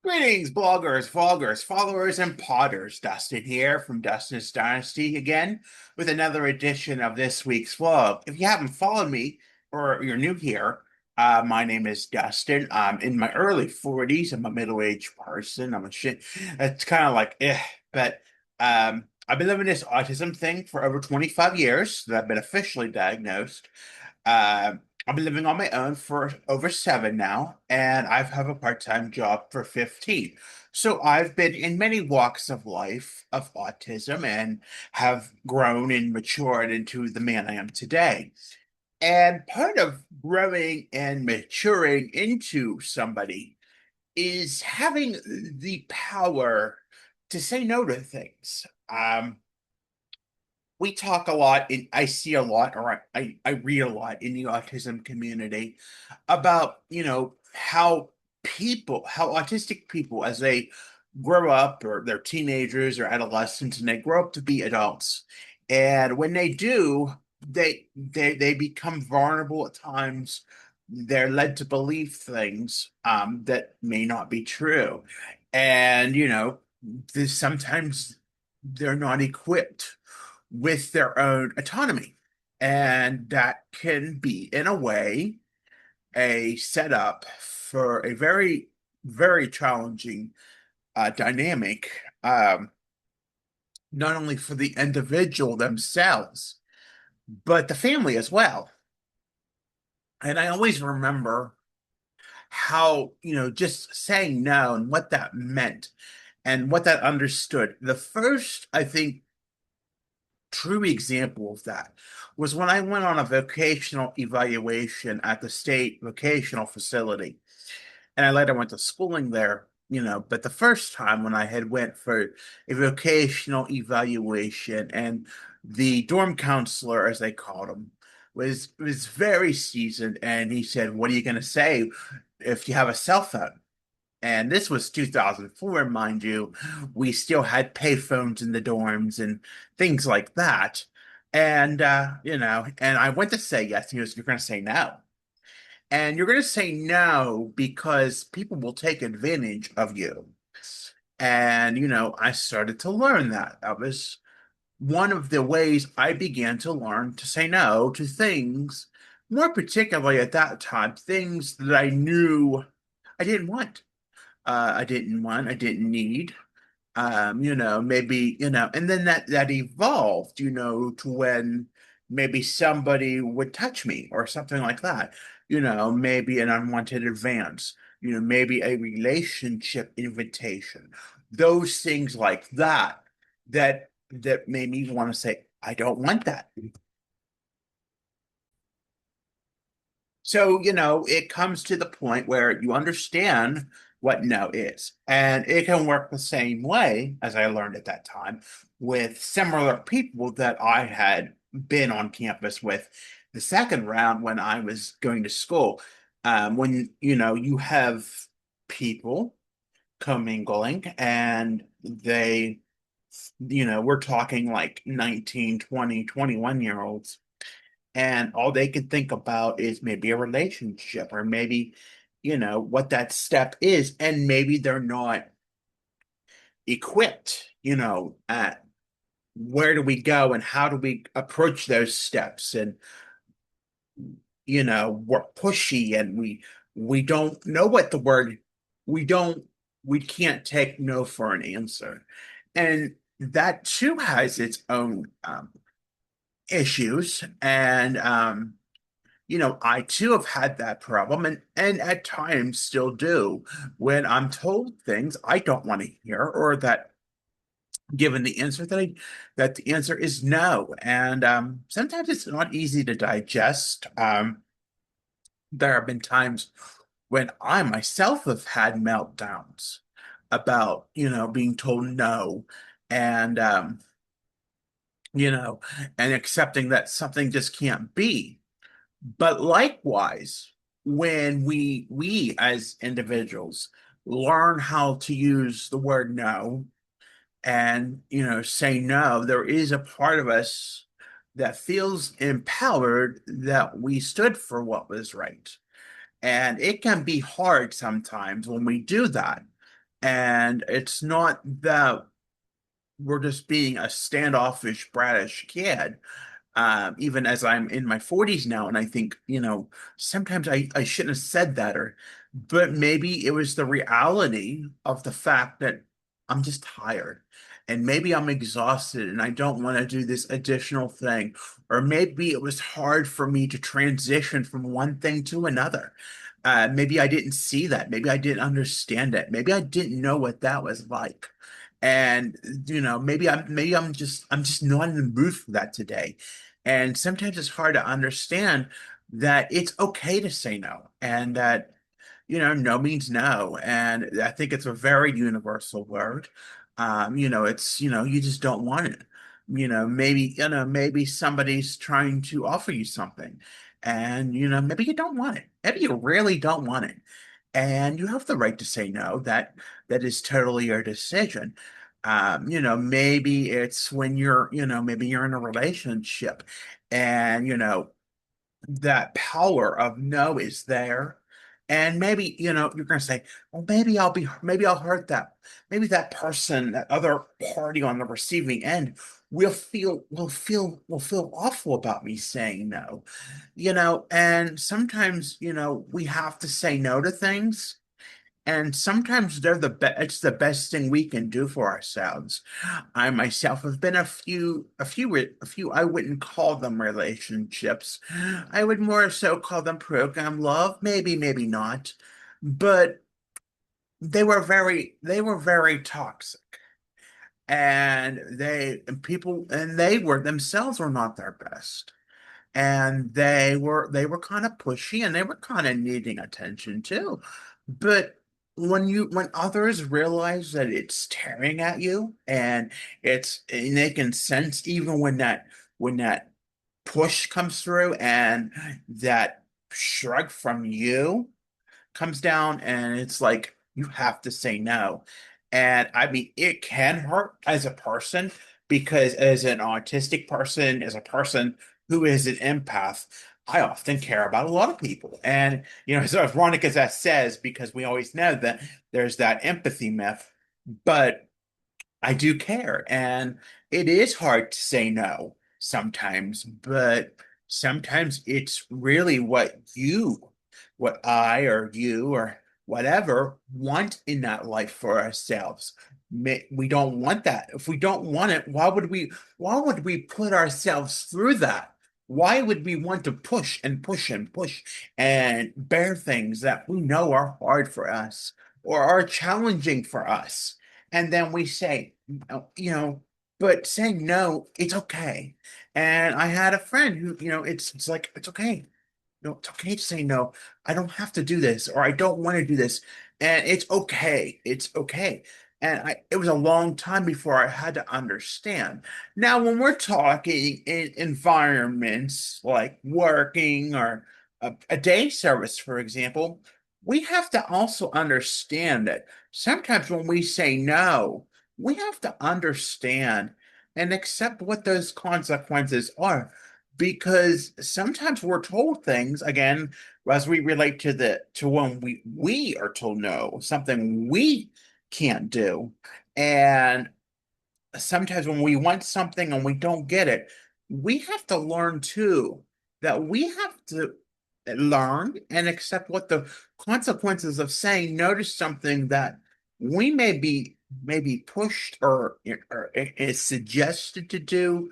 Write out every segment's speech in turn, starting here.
Greetings, bloggers, vloggers, followers, and potters. Dustin here from Dustin's Dynasty again with another edition of this week's vlog. If you haven't followed me or you're new here, my name is Dustin. I'm in my early 40s. I'm a middle-aged person. I'm a shit. It's kind of like, but I've been living this autism thing for over 25 years that I've been officially diagnosed. Uh, I've been living on my own for over 7 now, and I've have a part-time job for 15. So I've been in many walks of life of autism and have grown and matured into the man I am today. And part of growing and maturing into somebody is having the power to say no to things. We talk a lot in I see a lot or I read a lot in the autism community about, how autistic people as they grow up or they're teenagers or adolescents and they grow up to be adults. And when they do, they become vulnerable at times. They're led to believe things that may not be true. And, sometimes they're not equipped with their own autonomy. And that can be, in a way, a setup for a very, very challenging dynamic, not only for the individual themselves, but the family as well. And I always remember how, just saying no and what that meant and what that understood. The first, I think, true example of that was when I went on a vocational evaluation at the state vocational facility. And I later went to schooling there, but the first time when I had went for a vocational evaluation and the dorm counselor, as they called him, was very seasoned and he said, "What are you going to say if you have a cell phone?" And this was 2004, mind you. We still had payphones in the dorms and things like that. And, and I went to say yes. He goes, "You're going to say no. And you're going to say no because people will take advantage of you." And, I started to learn that. That was one of the ways I began to learn to say no to things, more particularly at that time, things that I knew I didn't want. I didn't need. Maybe, and then that evolved, to when maybe somebody would touch me or something like that, maybe an unwanted advance, maybe a relationship invitation, those things like that made me want to say, I don't want that. So, it comes to the point where you understand what no is. And it can work the same way, as I learned at that time, with similar people that I had been on campus with the second round when I was going to school. When, you have people commingling and we're talking like 19, 20, 21 year olds and all they can think about is maybe a relationship or maybe what that step is, and maybe they're not equipped at where do we go and how do we approach those steps, and we're pushy and we don't know what the word we don't we can't take no for an answer, and that too has its own issues. And I too have had that problem and at times still do when I'm told things I don't want to hear, or that given the answer that the answer is no. And sometimes it's not easy to digest. There have been times when I myself have had meltdowns about, being told no, and you know, and accepting that something just can't be. But likewise, when we as individuals learn how to use the word no and say no, there is a part of us that feels empowered that we stood for what was right. And it can be hard sometimes when we do that. And it's not that we're just being a standoffish, bratish kid. Even as I'm in my 40s now, and I think, sometimes I shouldn't have said that, but maybe it was the reality of the fact that I'm just tired, and maybe I'm exhausted, and I don't want to do this additional thing, or maybe it was hard for me to transition from one thing to another. Maybe I didn't see that. Maybe I didn't understand it. Maybe I didn't know what that was like. And maybe I'm just not in the mood for that today. And sometimes it's hard to understand that it's okay to say no, and that, no means no. And I think it's a very universal word. It's, you just don't want it. Maybe somebody's trying to offer you something, and, maybe you don't want it. Maybe you really don't want it. And you have the right to say no. That is totally your decision. Maybe it's when maybe you're in a relationship, and, that power of no is there. And maybe, you're going to say, well, maybe I'll hurt that. Maybe that person, that other party on the receiving end will feel awful about me saying no. And sometimes, we have to say no to things, and sometimes it's the best thing we can do for ourselves. I myself have been a few, I wouldn't call them relationships. I would more so call them program love, maybe, maybe not. But they were very toxic. And they were themselves were not their best. And they were kind of pushy, and they were kind of needing attention too. But when others realize that it's tearing at you, and they can sense, even when that push comes through, and that shrug from you comes down, and it's like you have to say no. And I mean, it can hurt as a person, because as an autistic person, as a person who is an empath, I often care about a lot of people. And, as ironic as that says, because we always know that there's that empathy myth, but I do care. And it is hard to say no sometimes, but sometimes it's really what I or you or whatever want in that life for ourselves. We don't want that. If we don't want it, why would we put ourselves through that? Why would we want to push and push and push and bear things that we know are hard for us or are challenging for us? And then we say, but saying no, it's okay. And I had a friend who, it's like, it's okay. No, it's okay to say no. I don't have to do this, or I don't want to do this. And it's okay. It's okay. And it was a long time before I had to understand. Now, when we're talking in environments like working or a day service, for example, we have to also understand that sometimes when we say no, we have to understand and accept what those consequences are, because sometimes we're told things, again, as we relate to when we are told no, something we can't do. And sometimes when we want something and we don't get it, we have to learn too that we have to learn and accept what the consequences of saying no to something that we may be pushed, or is suggested to do,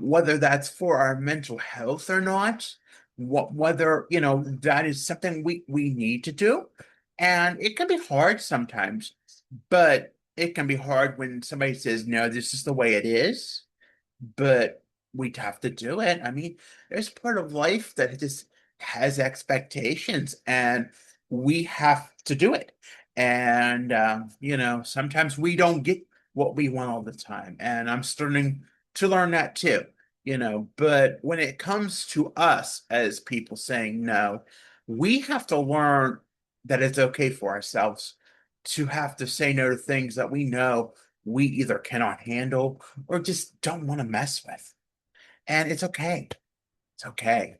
whether that's for our mental health or not, whether, that is something we need to do. And it can be hard sometimes, but it can be hard when somebody says, no, this is the way it is, but we'd have to do it. I mean, there's part of life that just has expectations, and we have to do it. And, sometimes we don't get what we want all the time. And I'm starting to learn that too, but when it comes to us as people saying no, we have to learn that it's okay for ourselves to have to say no to things that we know we either cannot handle or just don't want to mess with. And it's okay. It's okay.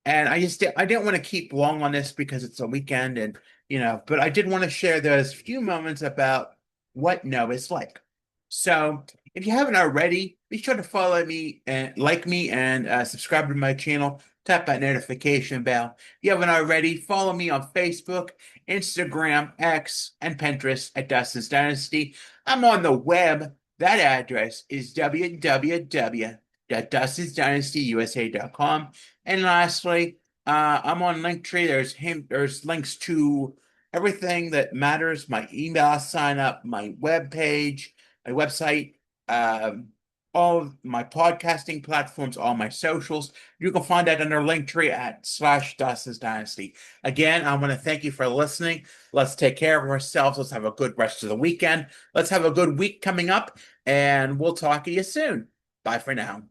And I didn't want to keep long on this because it's a weekend and but I did want to share those few moments about what no is like. So if you haven't already, be sure to follow me and like me and subscribe to my channel. Tap that notification bell. If you haven't already, follow me on Facebook, Instagram, X, and Pinterest at Dustin's Dynasty. I'm on the web. That address is www.dustinsdynastyusa.com. And lastly, I'm on Linktree. There's links to everything that matters: my email sign up, my web page, my website, um, all of my podcasting platforms, all my socials. You can find that under Linktree at slash Dustin's Dynasty. Again, I want to thank you for listening. Let's take care of ourselves. Let's have a good rest of the weekend. Let's have a good week coming up, and we'll talk to you soon. Bye for now.